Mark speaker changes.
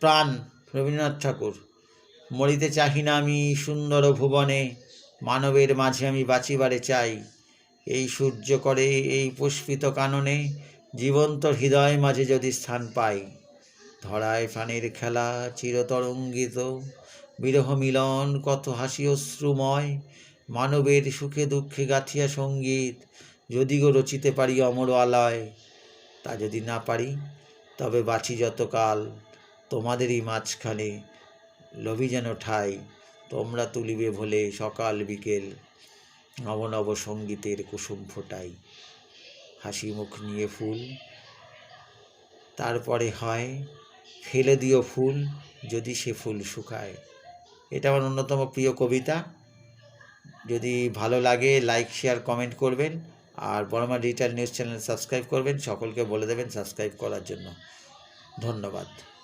Speaker 1: প্রাণ রবীন্দ্রনাথ ঠাকুর। মরিতে চাহি না আমি সুন্দর ভুবনে, মানবের মাঝে আমি বাঁচিবারে চাই। এই সূর্য করে এই পুষ্পিত কাননে, জীবন্ত হৃদয় মাঝে যদি স্থান পাই। ধরায় প্রাণের খেলা চিরতরঙ্গিত, বিরহ মিলন কত হাসি অশ্রুময়। মানবের সুখে দুঃখে গাথিয়া সঙ্গীত, যদি গো রচিতে পারি অমর আলয়। তা যদি না পারি তবে বাঁচি যতকাল, তোমাদেরই মাঝখানে লভি যেন ঠাই। তোমরা তুলিবে ভোলে সকাল বিকেল, নব নব সঙ্গীতের কুসুম ফোটাই। হাসি মুখ নিয়ে ফুল, তারপরে হয় ফেলে দিও ফুল যদি সে ফুল শুকায়। এটা আমার অন্যতম প্রিয় কবিতা। যদি ভালো লাগে লাইক শেয়ার কমেন্ট করবেন, আর বড়মা ডিজিটাল নিউজ চ্যানেল সাবস্ক্রাইব করবেন। সকলকে বলে দেবেন সাবস্ক্রাইব করার জন্য। ধন্যবাদ।